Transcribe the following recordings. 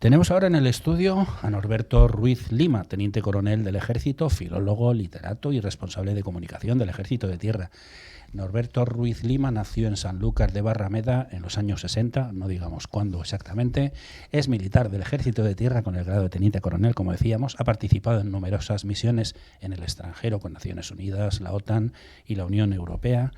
Tenemos ahora en el estudio a Norberto Ruiz Lima, teniente coronel del Ejército, filólogo, literato y responsable de comunicación del Ejército de Tierra. Norberto Ruiz Lima nació en Sanlúcar de Barrameda en los años 60, no digamos cuándo exactamente. Es militar del Ejército de Tierra con el grado de teniente coronel, como decíamos. Ha participado en numerosas misiones en el extranjero con Naciones Unidas, la OTAN y la Unión Europea.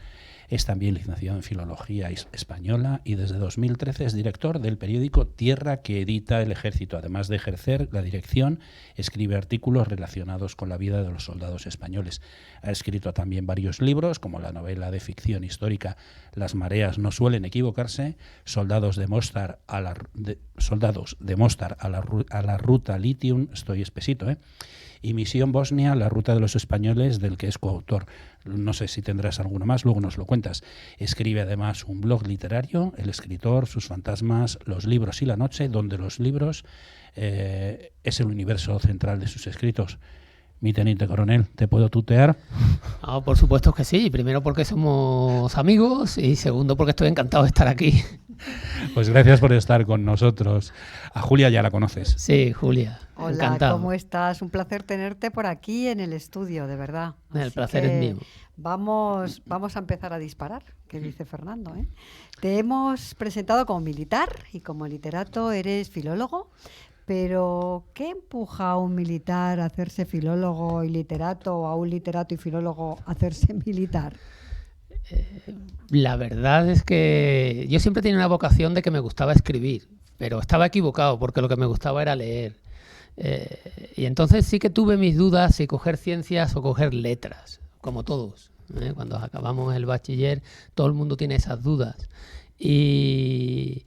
Es también licenciado en Filología Española y desde 2013 es director del periódico Tierra que edita el Ejército. Además de ejercer la dirección, escribe artículos relacionados con la vida de los soldados españoles. Ha escrito también varios libros, como la novela de ficción histórica Las mareas no suelen equivocarse, Soldados de Mostar a la ruta Litium, estoy espesito, y Misión Bosnia, la ruta de los españoles, del que es coautor. No sé si tendrás alguno más, luego nos lo cuentas. Escribe además un blog literario, El Escritor, Sus Fantasmas, Los Libros y la Noche, donde los libros es el universo central de sus escritos. Mi teniente coronel, ¿te puedo tutear? Ah, por supuesto que sí. Primero porque somos amigos y segundo porque estoy encantado de estar aquí. Pues gracias por estar con nosotros. A Julia ya la conoces. Sí, Julia. Hola, encantado. ¿cómo estás? Un placer tenerte por aquí en el estudio, de verdad. El placer es mío. Vamos a empezar a disparar, que dice Fernando, ¿eh? Te hemos presentado como militar y como literato eres filólogo, pero ¿qué empuja a un militar a hacerse filólogo y literato o a un literato y filólogo a hacerse militar? La verdad es que yo siempre tenía una vocación de que me gustaba escribir, pero estaba equivocado porque lo que me gustaba era leer. Y entonces sí que tuve mis dudas si coger ciencias o coger letras, como todos. Cuando acabamos el bachiller, todo el mundo tiene esas dudas. Y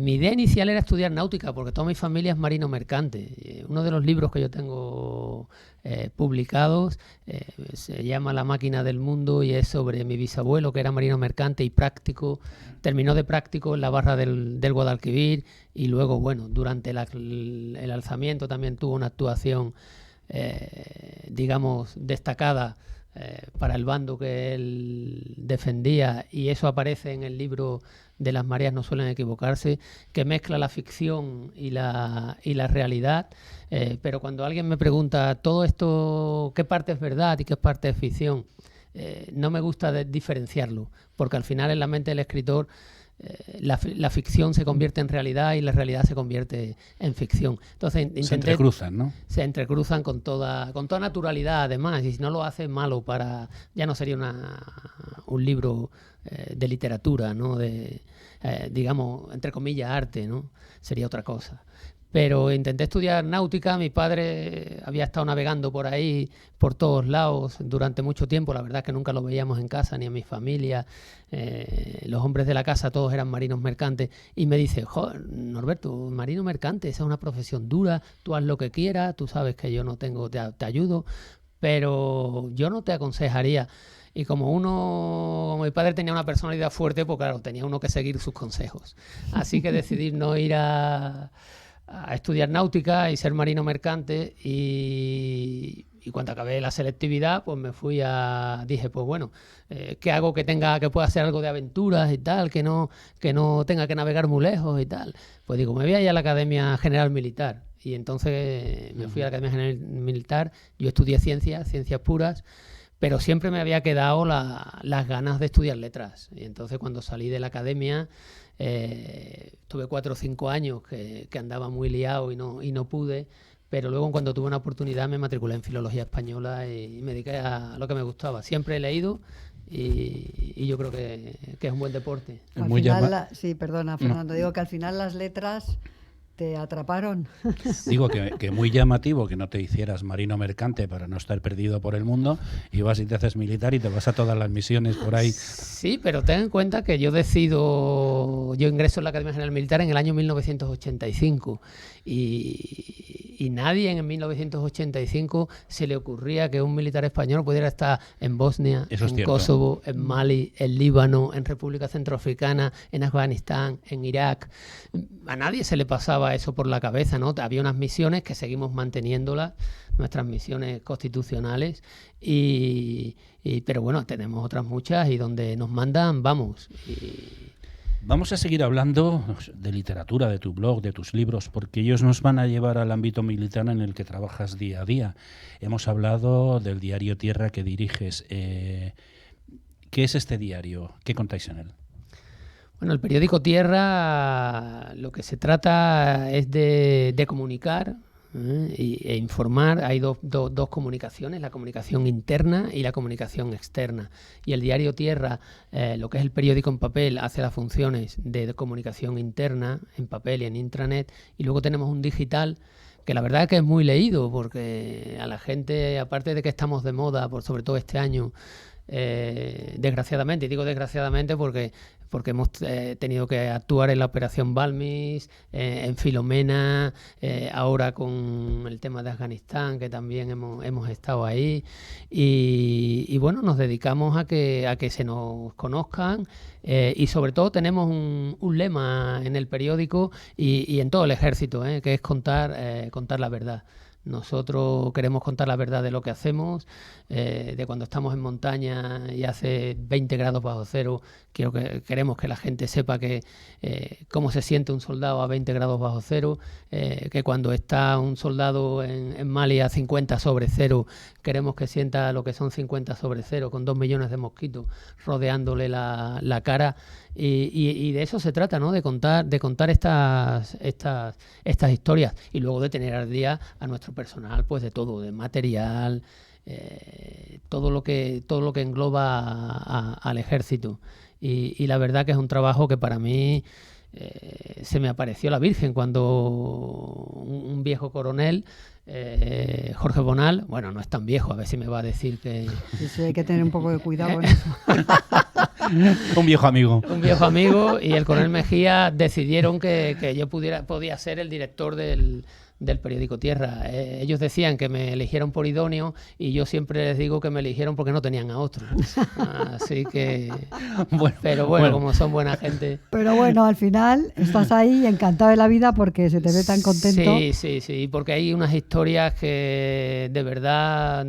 mi idea inicial era estudiar náutica, porque toda mi familia es marino mercante. Uno de los libros que yo tengo publicados se llama La máquina del mundo y es sobre mi bisabuelo, que era marino mercante y práctico. Terminó de práctico en la barra del Guadalquivir y luego, bueno, durante el alzamiento también tuvo una actuación, digamos, destacada para el bando que él defendía, y eso aparece en el libro de Las mareas no suelen equivocarse, que mezcla la ficción y la realidad. Pero cuando alguien me pregunta todo esto, ¿qué parte es verdad y qué parte es ficción? No me gusta diferenciarlo, porque al final en la mente del escritor la ficción se convierte en realidad y la realidad se convierte en ficción. Entonces se entrecruzan, ¿no? Se entrecruzan con toda naturalidad, además, y si no lo hace malo ya no sería un libro de literatura, ¿no? Digamos, entre comillas, arte, ¿no? Sería otra cosa. Pero intenté estudiar náutica. Mi padre había estado navegando por ahí, por todos lados, durante mucho tiempo. La verdad es que nunca lo veíamos en casa, ni en mi familia. Los hombres de la casa todos eran marinos mercantes. Y me dice, joder, Norberto, marino mercante, esa es una profesión dura, tú haz lo que quieras, tú sabes que yo no tengo, te ayudo, pero yo no te aconsejaría. Y como mi padre tenía una personalidad fuerte, pues claro, tenía uno que seguir sus consejos. Así que decidí no ir a estudiar náutica y ser marino mercante, y cuando acabé la selectividad pues dije, pues bueno, ¿qué hago que pueda hacer algo de aventuras y tal, que no tenga que navegar muy lejos y tal? Pues digo, me voy a ir a la Academia General Militar, y entonces me fui a la Academia General Militar. Yo estudié ciencias puras, pero siempre me había quedado las ganas de estudiar letras, y entonces cuando salí de la academia tuve 4 o 5 años que andaba muy liado y no pude, pero luego cuando tuve una oportunidad me matriculé en Filología Española y me dediqué a lo que me gustaba. Siempre he leído y yo creo que es un buen deporte. Sí, perdona, Fernando, digo que al final las letras te atraparon. Digo que muy llamativo que no te hicieras marino mercante para no estar perdido por el mundo, y vas y te haces militar y te vas a todas las misiones por ahí. Sí, pero ten en cuenta que yo ingreso en la Academia General Militar en el año 1985 y nadie en 1985 se le ocurría que un militar español pudiera estar en Bosnia, en Kosovo, en Mali, en Líbano, en República Centroafricana, en Afganistán, en Irak. A nadie se le pasaba eso por la cabeza, ¿no? Había unas misiones que seguimos manteniéndolas, nuestras misiones constitucionales, pero bueno, tenemos otras muchas y donde nos mandan, vamos. Vamos a seguir hablando de literatura, de tu blog, de tus libros, porque ellos nos van a llevar al ámbito militar en el que trabajas día a día. Hemos hablado del diario Tierra que diriges. ¿Qué es este diario? ¿Qué contáis en él? Bueno, el periódico Tierra, lo que se trata es de comunicar e informar. Hay dos comunicaciones, la comunicación interna y la comunicación externa. Y el diario Tierra, lo que es el periódico en papel, hace las funciones de comunicación interna en papel y en intranet. Y luego tenemos un digital que la verdad es que es muy leído, porque a la gente, aparte de que estamos de moda, sobre todo este año, desgraciadamente, y digo desgraciadamente porque hemos tenido que actuar en la Operación Balmis, en Filomena, ahora con el tema de Afganistán, que también hemos estado ahí, y bueno, nos dedicamos a que se nos conozcan, y sobre todo tenemos un lema en el periódico y en todo el ejército, que es contar la verdad. Nosotros queremos contar la verdad de lo que hacemos, de cuando estamos en montaña y hace 20 grados bajo cero. Queremos que la gente sepa cómo se siente un soldado a 20 grados bajo cero, que cuando está un soldado en Mali a 50 sobre cero, queremos que sienta lo que son 50 sobre cero, con 2 millones de mosquitos rodeándole la cara. Y de eso se trata, ¿no? De contar estas historias, y luego de tener al día a nuestro personal, pues de todo, de material, todo lo que engloba al ejército. Y la verdad que es un trabajo que para mí se me apareció la Virgen cuando un viejo coronel, Jorge Bonal, bueno, no es tan viejo, a ver si me va a decir que... Sí, hay que tener un poco de cuidado con eso. Un viejo amigo. Un viejo amigo, y el coronel Mejía decidieron que yo podía ser el director del periódico Tierra. Ellos decían que me eligieron por idóneo, y yo siempre les digo que me eligieron porque no tenían a otro. Así que... Pero bueno, como son buena gente... Pero bueno, al final estás ahí encantado de la vida porque se te ve tan contento. Sí, porque hay unas historias que de verdad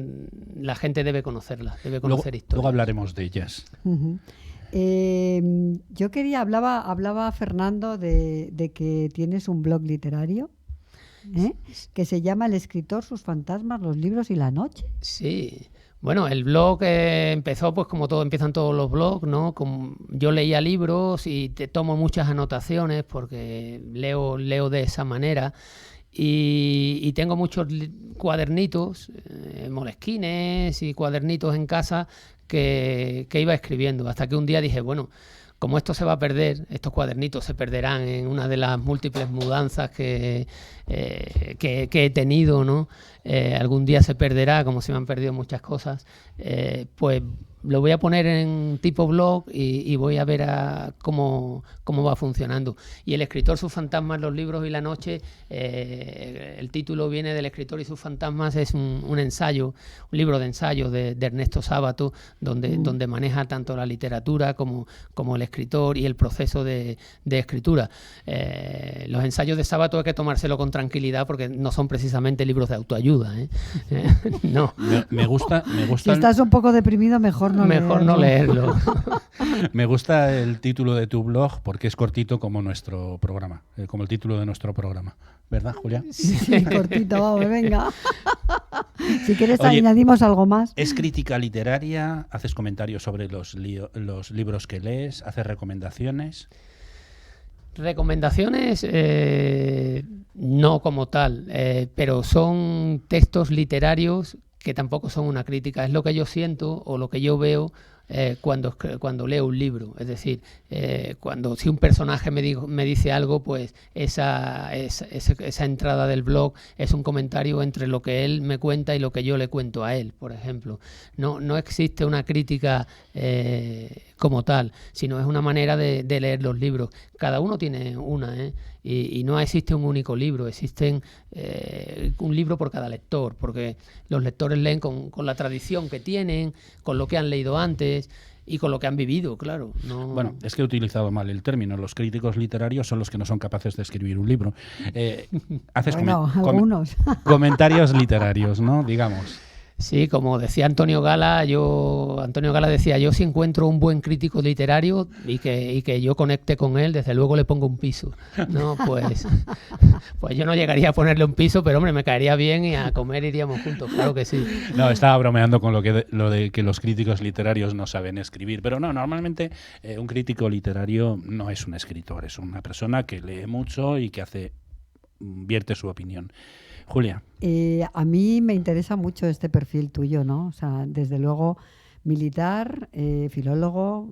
la gente debe conocerlas, debe conocer historias. Luego hablaremos de ellas. Uh-huh. Yo hablaba Fernando de que tienes un blog literario, que se llama El escritor, sus fantasmas, los libros y la noche. Sí, bueno, el blog empezó pues como todo, empiezan todos los blogs, ¿no? Yo leía libros y tomo muchas anotaciones porque leo de esa manera. Y tengo muchos cuadernitos, molesquines y cuadernitos en casa que iba escribiendo, hasta que un día dije, bueno, como esto se va a perder, estos cuadernitos se perderán en una de las múltiples mudanzas que he tenido, ¿no? Algún día se perderá, como se me han perdido muchas cosas, pues lo voy a poner en tipo blog y voy a ver cómo va funcionando. Y El escritor, sus fantasmas, los libros y la noche, el título viene del escritor y sus fantasmas, es un ensayo, un libro de ensayos de Ernesto Sábato, donde maneja tanto la literatura como el escritor y el proceso de escritura. Los ensayos de Sábato hay que tomárselo con tranquilidad porque no son precisamente libros de autoayuda, no. Me gusta. Si estás un poco deprimido, mejor no leerlo. Me gusta el título de tu blog porque es cortito como nuestro programa, como el título de nuestro programa. ¿Verdad, Julia? Sí, cortito, vamos, venga. Si quieres, añadimos algo más. ¿Es crítica literaria? ¿Haces comentarios sobre los libros que lees? ¿Haces recomendaciones? Recomendaciones no como tal, pero son textos literarios que tampoco son una crítica, es lo que yo siento o lo que yo veo cuando leo un libro. Es decir, si un personaje me dice algo, pues esa entrada del blog es un comentario entre lo que él me cuenta y lo que yo le cuento a él, por ejemplo. No existe una crítica como tal, sino es una manera de leer los libros. Cada uno tiene una, y no existe un único libro, existen un libro por cada lector, porque los lectores leen con la tradición que tienen, con lo que han leído antes y con lo que han vivido, claro. No... Bueno, es que he utilizado mal el término. Los críticos literarios son los que no son capaces de escribir un libro. Haces algunos. Comentarios literarios, ¿no? Digamos. Sí, como decía Antonio Gala decía, yo si encuentro un buen crítico literario y que yo conecte con él, desde luego le pongo un piso. No, pues yo no llegaría a ponerle un piso, pero hombre, me caería bien y a comer iríamos juntos, claro que sí. No, estaba bromeando con lo de que los críticos literarios no saben escribir, pero no, normalmente un crítico literario no es un escritor, es una persona que lee mucho y que vierte su opinión. Julia. A mí me interesa mucho este perfil tuyo, ¿no? O sea, desde luego militar, filólogo,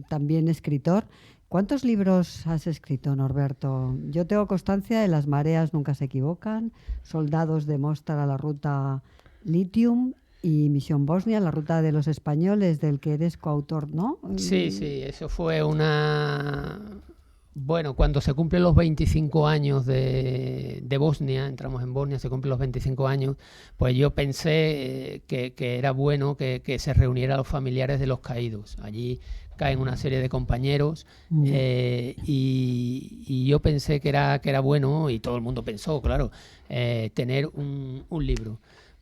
también escritor. ¿Cuántos libros has escrito, Norberto? Yo tengo constancia de Las mareas nunca se equivocan, Soldados de Mostar a la ruta Litium y Misión Bosnia, la ruta de los españoles, del que eres coautor, ¿no? Sí, eso fue Bueno, cuando se cumplen los 25 años de Bosnia, entramos en Bosnia, se cumplen los 25 años, pues yo pensé que era bueno que se reuniera a los familiares de los caídos. Allí caen una serie de compañeros y yo pensé que era bueno, y todo el mundo pensó, claro, tener un libro.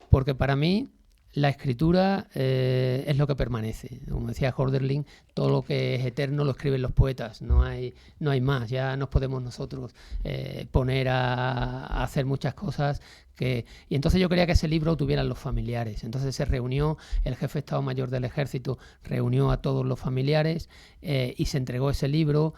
Porque para mí la escritura es lo que permanece. Como decía Hölderlin, todo lo que es eterno lo escriben los poetas, no hay más. Ya nos podemos nosotros poner a hacer muchas cosas. Y entonces yo quería que ese libro lo tuvieran los familiares. Entonces se reunió, el jefe de Estado Mayor del Ejército reunió a todos los familiares y se entregó ese libro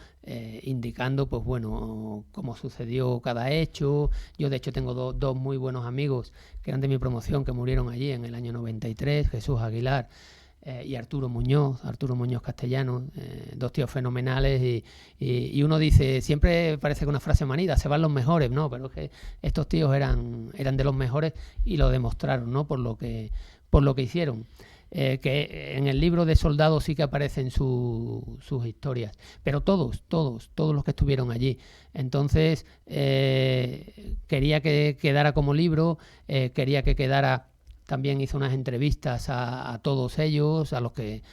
indicando, pues bueno, cómo sucedió cada hecho. Yo de hecho tengo dos muy buenos amigos que eran de mi promoción, que murieron allí en el año 93, Jesús Aguilar y Arturo Muñoz Castellano, dos tíos fenomenales y uno dice, siempre parece que una frase manida, se van los mejores, no, pero es que estos tíos eran de los mejores y lo demostraron, ¿no? por lo que hicieron. Que en el libro de Soldados sí que aparecen sus historias, pero todos los que estuvieron allí. Entonces quería que quedara como libro, quería que quedara. También hizo unas entrevistas a todos ellos, a los que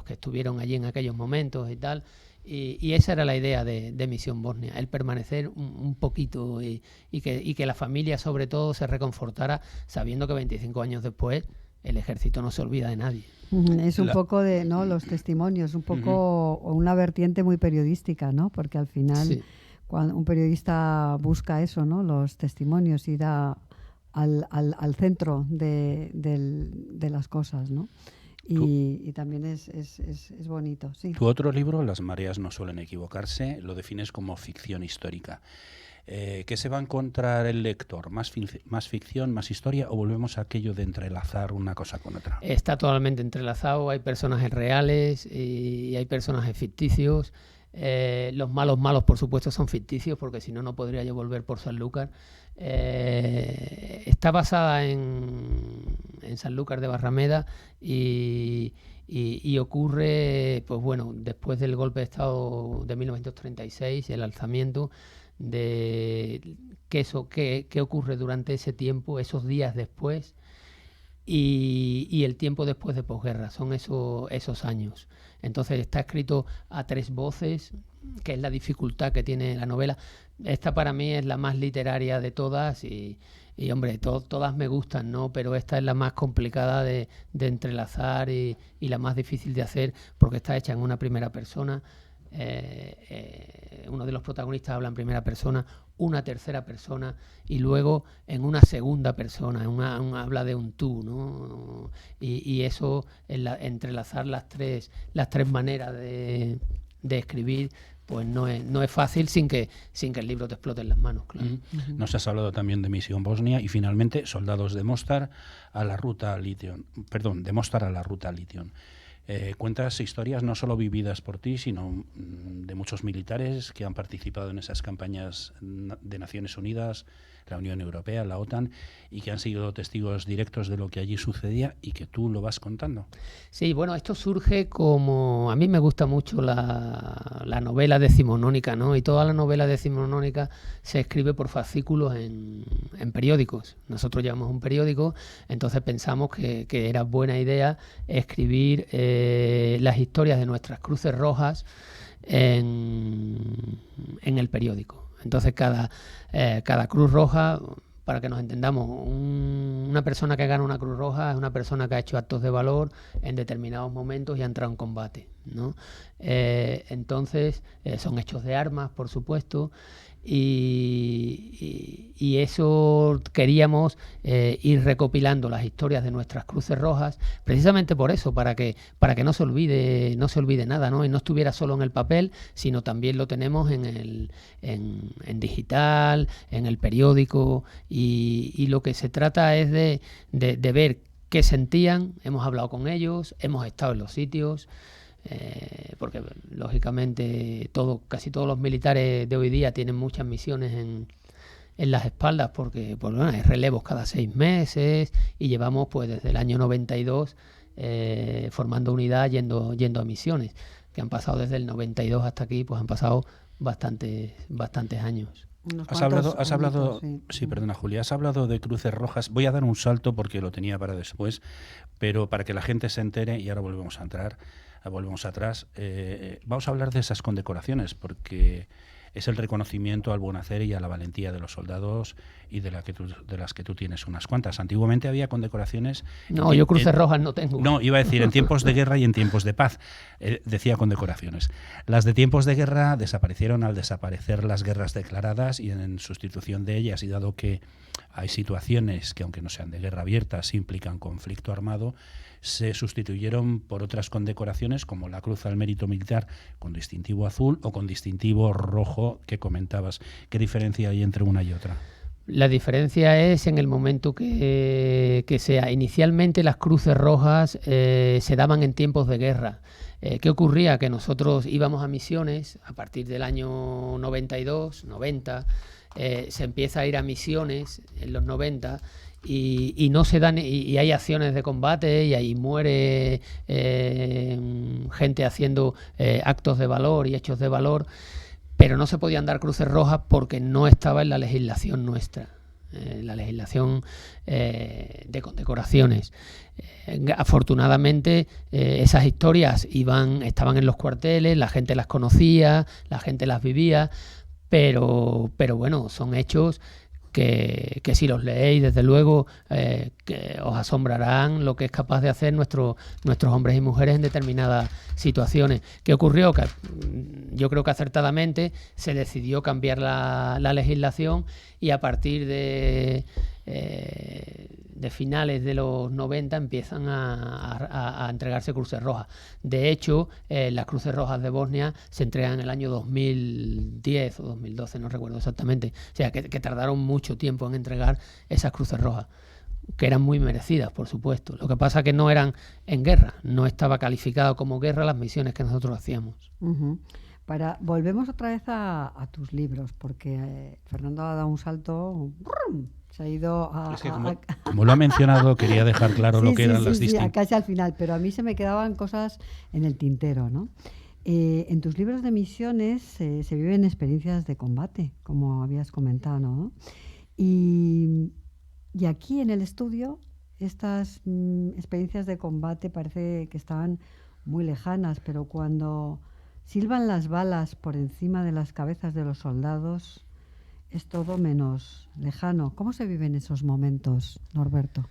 estuvieron allí en aquellos momentos y tal. Y esa era la idea de Misión Bosnia, el permanecer un poquito y que la familia sobre todo se reconfortara sabiendo que 25 años después el ejército no se olvida de nadie. Es un poco de, ¿no?, los testimonios, un poco una vertiente muy periodística, ¿no? Porque al final sí, cuando un periodista busca eso, ¿no?, los testimonios y da al centro de las cosas, ¿no? Y también es bonito, sí. Tu otro libro, Las mareas no suelen equivocarse, lo defines como ficción histórica. ¿Qué se va a encontrar el lector? ¿Más ficción, más historia o volvemos a aquello de entrelazar una cosa con otra? Está totalmente entrelazado, hay personajes reales y hay personajes ficticios. Los malos, por supuesto, son ficticios, porque si no, no podría yo volver por Sanlúcar. Está basada en Sanlúcar de Barrameda y ocurre, pues bueno, después del golpe de Estado de 1936, el alzamiento, de qué ocurre durante ese tiempo, esos días después y el tiempo después de posguerra, son esos años. Entonces está escrito a tres voces, que es la dificultad que tiene la novela. Esta para mí es la más literaria de todas y hombre, todas me gustan, ¿no? Pero esta es la más complicada de entrelazar y la más difícil de hacer, porque está hecha en una primera persona. Uno de los protagonistas habla en primera persona, una tercera persona y luego en una segunda persona, habla de un tú, ¿no? Y eso, entrelazar las tres maneras de escribir, pues no es fácil sin que el libro te explote en las manos, claro. Nos has hablado también de Misión Bosnia y finalmente Soldados de Mostar a la ruta Litium. De Mostar a la ruta Litium. Cuentas historias no solo vividas por ti, sino de muchos militares que han participado en esas campañas de Naciones Unidas, la Unión Europea, la OTAN, y que han sido testigos directos de lo que allí sucedía y que tú lo vas contando. Sí, bueno, esto surge como... A mí me gusta mucho la novela decimonónica, ¿no? Y toda la novela decimonónica se escribe por fascículos en periódicos. Nosotros llevamos un periódico, entonces pensamos que era buena idea escribir las historias de nuestras cruces rojas en el periódico. Entonces cada Cruz Roja para que nos entendamos, una persona que gana una Cruz Roja es una persona que ha hecho actos de valor en determinados momentos y ha entrado en combate, ¿no? Entonces, son hechos de armas, por supuesto, y eso queríamos ir recopilando las historias de nuestras Cruces Rojas, precisamente por eso, para que no se olvide nada, ¿no? Y no estuviera solo en el papel, sino también lo tenemos en digital, en el periódico, y lo que se trata es de ver qué sentían. Hemos hablado con ellos, hemos estado en los sitios, porque lógicamente casi todos los militares de hoy día tienen muchas misiones en las espaldas, porque bueno, hay relevos cada 6 meses y llevamos pues desde el año 92 formando unidad yendo a misiones, que han pasado desde el 92 hasta aquí, pues han pasado bastantes años. Has hablado, sí, perdona, Julia, has hablado de Cruces Rojas. Voy a dar un salto porque lo tenía para después, pero para que la gente se entere, y ahora volvemos atrás. Vamos a hablar de esas condecoraciones, porque es el reconocimiento al buen hacer y a la valentía de los soldados, y de las que tú tienes unas cuantas. Antiguamente había condecoraciones... No, yo Cruces Rojas no tengo. No, iba a decir en tiempos de guerra y en tiempos de paz. Decía condecoraciones. Las de tiempos de guerra desaparecieron al desaparecer las guerras declaradas, y en sustitución de ellas, y dado que hay situaciones que, aunque no sean de guerra abierta, sí implican conflicto armado, se sustituyeron por otras condecoraciones, como la Cruz al Mérito Militar con distintivo azul o con distintivo rojo que comentabas. ¿Qué diferencia hay entre una y otra? La diferencia es en el momento que sea. Inicialmente las Cruces Rojas se daban en tiempos de guerra. ¿Qué ocurría? Que nosotros íbamos a misiones a partir del año 92, 90, se empieza a ir a misiones en los 90, y no se dan, y hay acciones de combate, y ahí muere gente haciendo actos de valor y hechos de valor, pero no se podían dar Cruces Rojas porque no estaba en la legislación nuestra, la legislación de condecoraciones. Afortunadamente esas historias estaban en los cuarteles, la gente las conocía, la gente las vivía, pero bueno, son hechos que si los leéis, desde luego, que os asombrarán lo que es capaz de hacer nuestros hombres y mujeres en determinadas situaciones. ¿Qué ocurrió? Que yo creo que acertadamente se decidió cambiar la legislación, y a partir de finales de los 90 empiezan a entregarse Cruces Rojas. De hecho, las Cruces Rojas de Bosnia se entregan en el año 2010 o 2012, no recuerdo exactamente. O sea, que tardaron mucho tiempo en entregar esas Cruces Rojas, que eran muy merecidas, por supuesto. Lo que pasa es que no eran en guerra, no estaba calificado como guerra las misiones que nosotros hacíamos. Uh-huh. Volvemos otra vez a tus libros, porque Fernando ha dado un salto... Se ha ido a... Es que como lo ha mencionado, quería dejar claro lo que eran las distintas... Sí, casi al final, pero a mí se me quedaban cosas en el tintero, ¿no? En tus libros de misiones se viven experiencias de combate, como habías comentado, ¿no? Y aquí en el estudio, estas experiencias de combate parece que estaban muy lejanas, pero cuando silban las balas por encima de las cabezas de los soldados... es todo menos lejano. ¿Cómo se viven esos momentos, Norberto?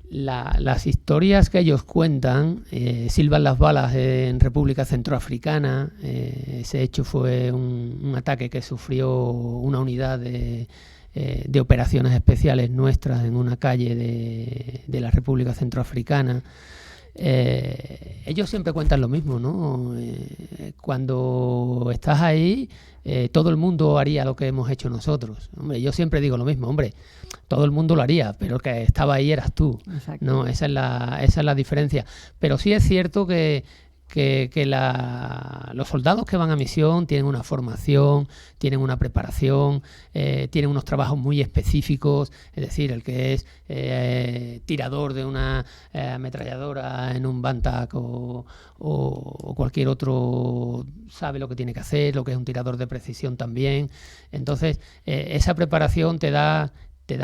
Las historias que ellos cuentan, silban las balas en República Centroafricana. Ese hecho fue un ataque que sufrió una unidad de operaciones especiales nuestras en una calle de la República Centroafricana. Ellos siempre cuentan lo mismo, ¿no? Cuando estás ahí, todo el mundo haría lo que hemos hecho nosotros. Hombre, yo siempre digo lo mismo, hombre, todo el mundo lo haría, pero el que estaba ahí eras tú. Exacto. No, esa es la diferencia. Pero sí es cierto que los soldados que van a misión tienen una formación, tienen una preparación, tienen unos trabajos muy específicos. Es decir, el que es tirador de una ametralladora en un Bantac o cualquier otro sabe lo que tiene que hacer, lo que es un tirador de precisión también. Entonces, esa preparación te da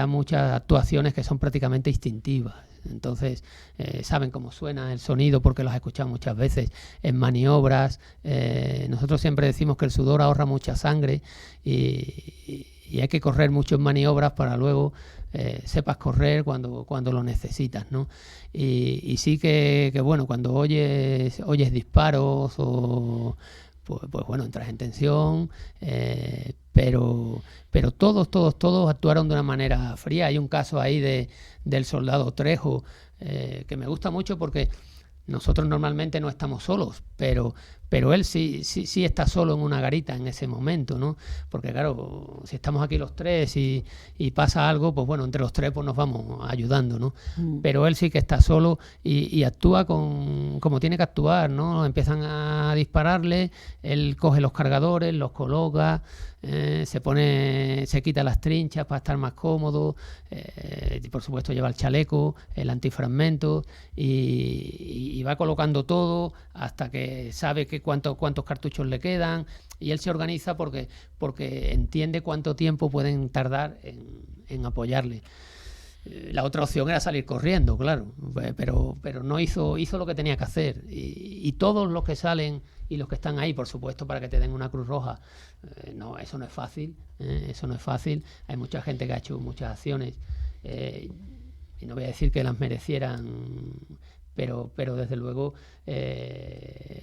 muchas actuaciones que son prácticamente instintivas. Entonces saben cómo suena el sonido porque los has escuchado muchas veces en maniobras. Nosotros siempre decimos que el sudor ahorra mucha sangre, y hay que correr mucho en maniobras para luego sepas correr cuando lo necesitas, ¿no? Y sí que bueno, cuando oyes disparos o pues bueno, entras en tensión, pero todos actuaron de una manera fría. Hay un caso ahí del soldado Trejo que me gusta mucho porque nosotros normalmente no estamos solos, pero él sí está solo en una garita en ese momento, ¿no? Porque claro, si estamos aquí los tres y pasa algo, pues bueno, entre los tres pues nos vamos ayudando, ¿no? Pero él sí que está solo y actúa como tiene que actuar, ¿no? Empiezan a dispararle, él coge los cargadores, los coloca, se quita las trinchas para estar más cómodo, y por supuesto lleva el chaleco, el antifragmento y va colocando todo hasta que sabe que cuántos cartuchos le quedan, y él se organiza porque entiende cuánto tiempo pueden tardar en apoyarle. La otra opción era salir corriendo, claro, pero no hizo lo que tenía que hacer, y todos los que salen y los que están ahí, por supuesto, para que te den una Cruz Roja, no, eso no es fácil, eso no es fácil. Hay mucha gente que ha hecho muchas acciones, y no voy a decir que las merecieran, pero desde luego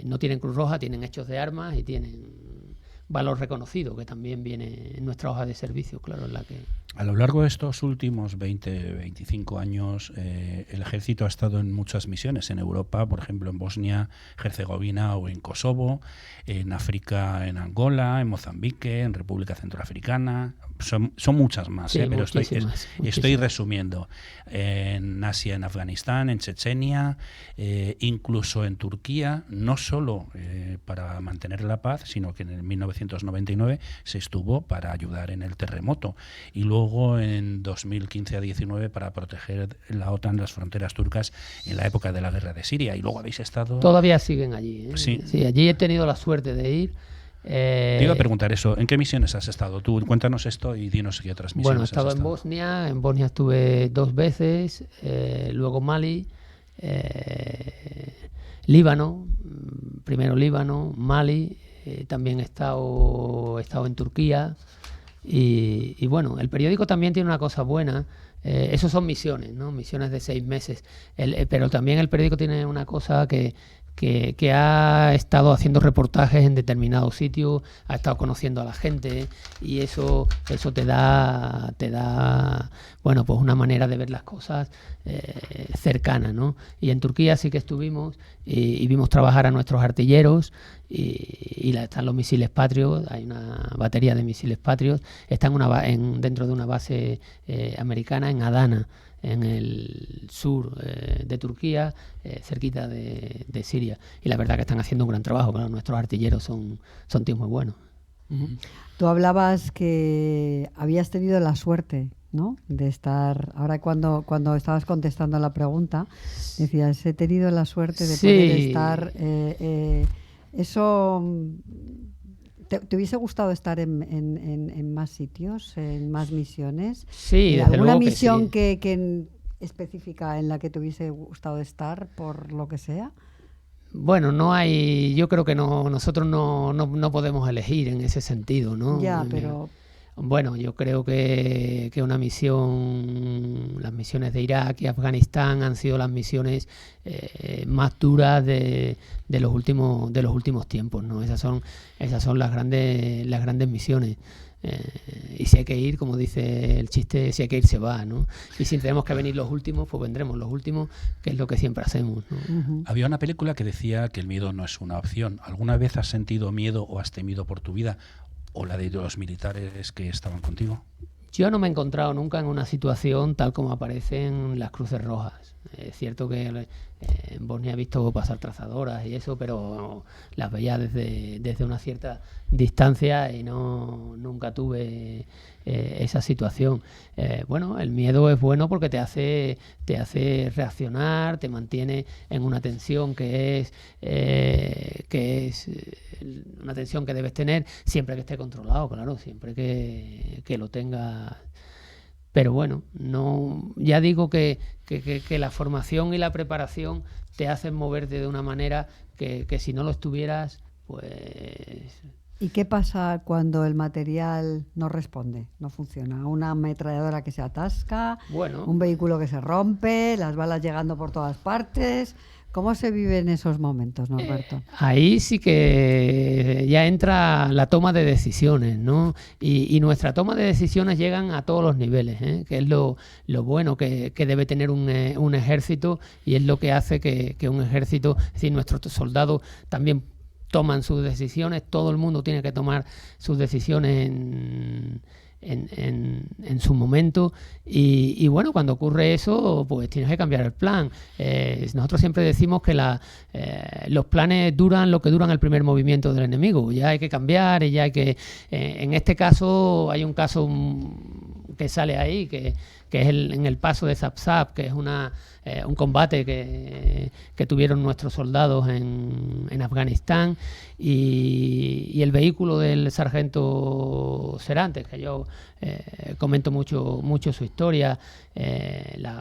no tienen Cruz Roja, tienen hechos de armas y tienen valor reconocido, que también viene en nuestra hoja de servicio, claro, en la que... A lo largo de estos últimos 20-25 años, el ejército ha estado en muchas misiones en Europa, por ejemplo en Bosnia, Herzegovina o en Kosovo, en África, en Angola, en Mozambique, en República Centroafricana. Son muchas más, sí, pero estoy resumiendo. En Asia, en Afganistán, en Chechenia, incluso en Turquía, no solo para mantener la paz, sino que en 1999 se estuvo para ayudar en el terremoto, y luego en 2015 a 19 para proteger la OTAN las fronteras turcas en la época de la guerra de Siria. Y luego habéis estado... Todavía siguen allí, ¿eh? Sí, allí he tenido la suerte de ir. Te iba a preguntar eso, ¿en qué misiones has estado tú? Cuéntanos esto y dinos qué otras misiones has estado. Bueno, he estado en Bosnia estuve 2 veces, luego Mali, Líbano, primero Líbano, Mali, también he estado en Turquía, y bueno, el periódico también tiene una cosa buena. Esos son misiones, ¿no? Misiones de 6 meses, pero también el periódico tiene una cosa que ha estado haciendo reportajes en determinados sitios, ha estado conociendo a la gente, y eso te da bueno, pues una manera de ver las cosas cercana, ¿no? Y en Turquía sí que estuvimos y vimos trabajar a nuestros artilleros, y están los misiles Patriot, hay una batería de misiles Patriot, están dentro de una base americana en Adana, en el sur de Turquía, cerquita de Siria, y la verdad que están haciendo un gran trabajo. Claro, nuestros artilleros son tíos muy buenos. Tú hablabas que habías tenido la suerte, ¿no?, de estar, ahora cuando estabas contestando la pregunta, decías, he tenido la suerte de poder estar, eso... ¿Te hubiese gustado estar en más sitios, en más misiones? Sí, desde ¿Alguna luego misión que sí. que específica en la que te hubiese gustado estar, por lo que sea? Bueno, no hay, yo creo que nosotros no podemos elegir en ese sentido, ¿no? Ya, pero... Bueno, yo creo que una misión, las misiones de Irak y Afganistán han sido las misiones más duras de los últimos tiempos, ¿no? Esas son las grandes misiones. Y si hay que ir, como dice el chiste, si hay que ir se va, ¿no? Y si tenemos que venir los últimos, pues vendremos los últimos, que es lo que siempre hacemos, ¿no? Había una película que decía que el miedo no es una opción. ¿Alguna vez has sentido miedo o has temido por tu vida, o la de los militares que estaban contigo? Yo no me he encontrado nunca en una situación tal como aparecen las Cruces Rojas. Es cierto que en Bosnia he visto pasar trazadoras y eso, pero las veía desde una cierta distancia y nunca tuve esa situación. Bueno, el miedo es bueno porque te hace reaccionar, te mantiene en una tensión que es una tensión que debes tener siempre que esté controlado, claro, siempre que lo tengas. Pero bueno, ya digo que la formación y la preparación te hacen moverte de una manera que si no lo estuvieras, pues ¿Y qué pasa cuando el material no responde, no funciona? Una ametralladora que se atasca, Bueno, un vehículo que se rompe, las balas llegando por todas partes. ¿Cómo se vive en esos momentos, Norberto? ahí sí que ya entra la toma de decisiones, ¿no? Y nuestra toma de decisiones llegan a todos los niveles, ¿eh? Que es lo bueno que debe tener un ejército, y es lo que hace que un ejército, es decir, nuestros soldados también toman sus decisiones, todo el mundo tiene que tomar sus decisiones en su momento, y bueno, cuando ocurre eso, pues tienes que cambiar el plan. Nosotros siempre decimos que los planes duran lo que duran el primer movimiento del enemigo, ya hay que cambiar y ya hay que... en este caso hay un caso que sale ahí, que es en el paso de Zap-Zap, que es un combate que tuvieron nuestros soldados en Afganistán, y el vehículo del sargento Serantes, que yo comento mucho su historia,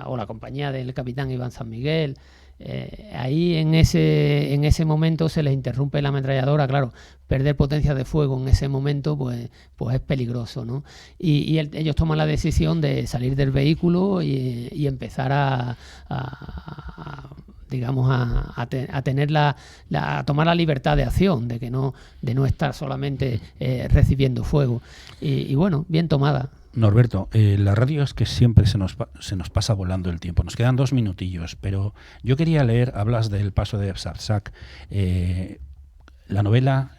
o la compañía del capitán Iván San Miguel. Ahí en ese momento se les interrumpe la ametralladora. Claro, perder potencia de fuego en ese momento pues es peligroso, ¿no? Y ellos toman la decisión de salir del vehículo y empezar a tener a tomar la libertad de acción, de no estar solamente recibiendo fuego, y bueno, bien tomada. Norberto, la radio es que siempre se nos pasa volando el tiempo. Nos quedan 2 minutillos, pero yo quería leer, hablas del paso de Zap-Zap, la novela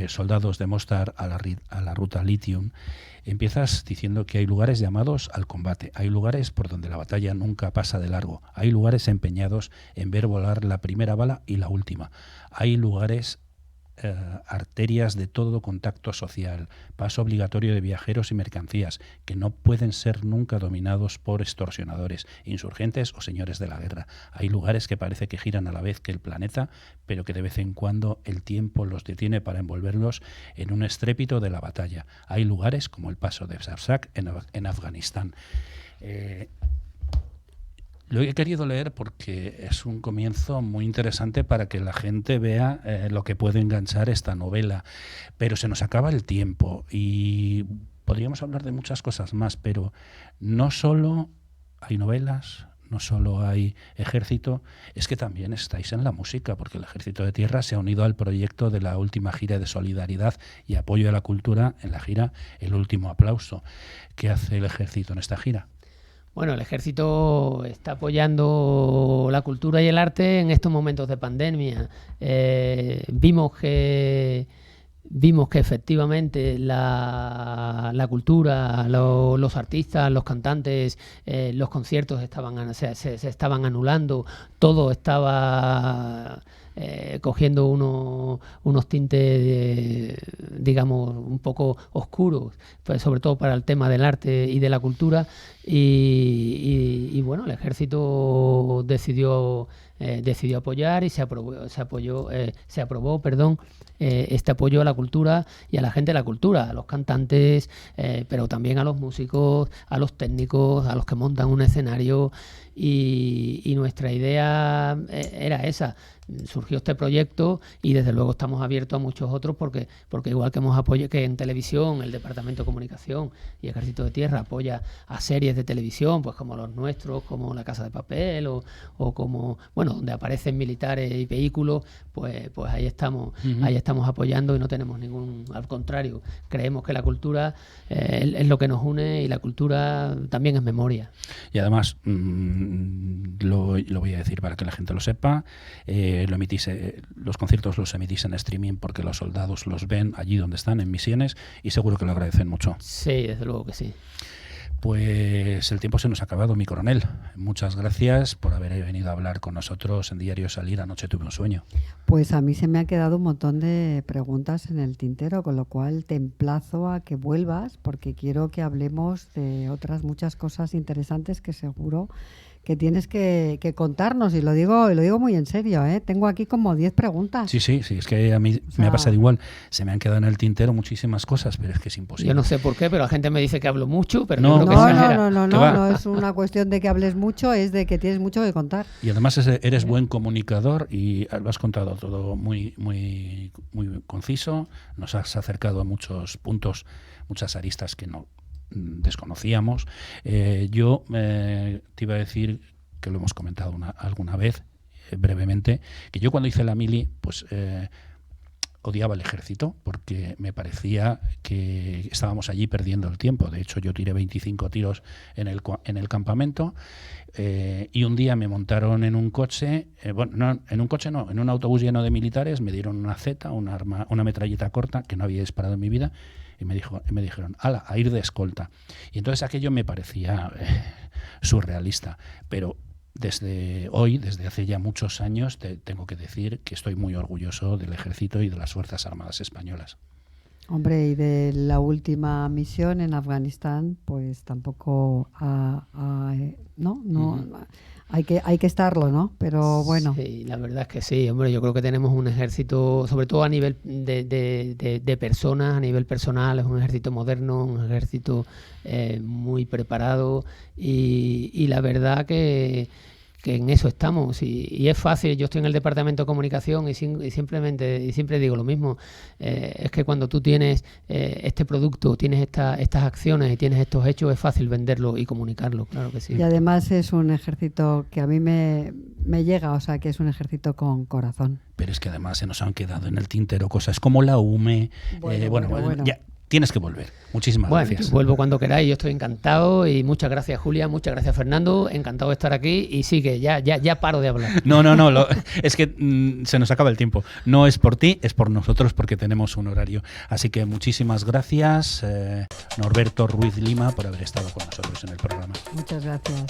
Soldados de Mostar a la ruta Litium. Empiezas diciendo que hay lugares llamados al combate, hay lugares por donde la batalla nunca pasa de largo, hay lugares empeñados en ver volar la primera bala y la última, hay lugares arterias de todo contacto social, paso obligatorio de viajeros y mercancías que no pueden ser nunca dominados por extorsionadores, insurgentes o señores de la guerra. Hay lugares que parece que giran a la vez que el planeta, pero que de vez en cuando el tiempo los detiene para envolverlos en un estrépito de la batalla. Hay lugares como el paso de Zap-Zap en Afganistán. Lo he querido leer porque es un comienzo muy interesante para que la gente vea lo que puede enganchar esta novela. Pero se nos acaba el tiempo y podríamos hablar de muchas cosas más, pero no solo hay novelas, no solo hay ejército, es que también estáis en la música, porque el Ejército de Tierra se ha unido al proyecto de la última gira de solidaridad y apoyo a la cultura en la gira El Último Aplauso. ¿Qué hace el ejército en esta gira? Bueno, el ejército está apoyando la cultura y el arte en estos momentos de pandemia. Vimos que efectivamente la cultura, los artistas, los cantantes, los conciertos se estaban anulando, todo estaba cogiendo unos tintes, digamos, un poco oscuros, pues sobre todo para el tema del arte y de la cultura, y bueno, el ejército decidió apoyar y se aprobó este apoyo a la cultura y a la gente de la cultura, a los cantantes, pero también a los músicos, a los técnicos, a los que montan un escenario, y nuestra idea era esa. Surgió este proyecto y desde luego estamos abiertos a muchos otros, porque igual que hemos apoyado, que en televisión el Departamento de Comunicación y Ejército de Tierra apoya a series de televisión, pues como los nuestros, como La Casa de Papel, o como, bueno, donde aparecen militares y vehículos, pues ahí estamos, ahí estamos apoyando, y no tenemos al contrario, creemos que la cultura es lo que nos une, y la cultura también es memoria. Y además, lo voy a decir para que la gente lo sepa, los conciertos los emitís en streaming porque los soldados los ven allí donde están, en misiones, y seguro que lo agradecen mucho. Sí, desde luego que sí. Pues el tiempo se nos ha acabado, mi coronel. Muchas gracias por haber venido a hablar con nosotros en Diario Salir. Anoche tuve un sueño. Pues a mí se me han quedado un montón de preguntas en el tintero, con lo cual te emplazo a que vuelvas, porque quiero que hablemos de otras muchas cosas interesantes que seguro que tienes que contarnos, y lo digo muy en serio, ¿eh? Tengo aquí como 10 preguntas. Sí, es que a mí me ha pasado igual. Se me han quedado en el tintero muchísimas cosas, pero es que es imposible. Yo no sé por qué, pero la gente me dice que hablo mucho, pero No, yo creo que exagera. No es una cuestión de que hables mucho, es de que tienes mucho que contar. Y además eres buen comunicador y lo has contado todo muy, muy, muy conciso. Nos has acercado a muchos puntos, muchas aristas que no desconocíamos. Yo te iba a decir, que lo hemos comentado alguna vez, brevemente, que yo cuando hice la mili, pues odiaba el ejército porque me parecía que estábamos allí perdiendo el tiempo. De hecho, yo tiré 25 tiros en el campamento, y un día me montaron en un coche, en un autobús lleno de militares, me dieron una Z, una metralleta corta que no había disparado en mi vida, y me dijeron, ¡hala!, a ir de escolta. Y entonces aquello me parecía surrealista, pero desde hace ya muchos años, tengo que decir que estoy muy orgulloso del Ejército y de las Fuerzas Armadas españolas. Hombre, y de la última misión en Afganistán, pues tampoco hay que estarlo, ¿no? Pero bueno. Sí, la verdad es que sí, hombre, yo creo que tenemos un ejército, sobre todo a nivel de personas, a nivel personal, es un ejército moderno, un ejército muy preparado, y la verdad que en eso estamos, y es fácil. Yo estoy en el departamento de comunicación y siempre digo lo mismo, es que cuando tú tienes este producto, tienes estas acciones y tienes estos hechos, es fácil venderlo y comunicarlo, claro que sí. Y además es un ejército que a mí me llega, o sea, que es un ejército con corazón. Pero es que además se nos han quedado en el tintero cosas como la UME, Bueno. Ya. Tienes que volver. Muchísimas gracias. Vuelvo cuando queráis, yo estoy encantado, y muchas gracias, Julia, muchas gracias, Fernando, encantado de estar aquí, y sigue, ya paro de hablar. No, es que se nos acaba el tiempo. No es por ti, es por nosotros, porque tenemos un horario. Así que muchísimas gracias, Norberto Ruiz Lima, por haber estado con nosotros en el programa. Muchas gracias.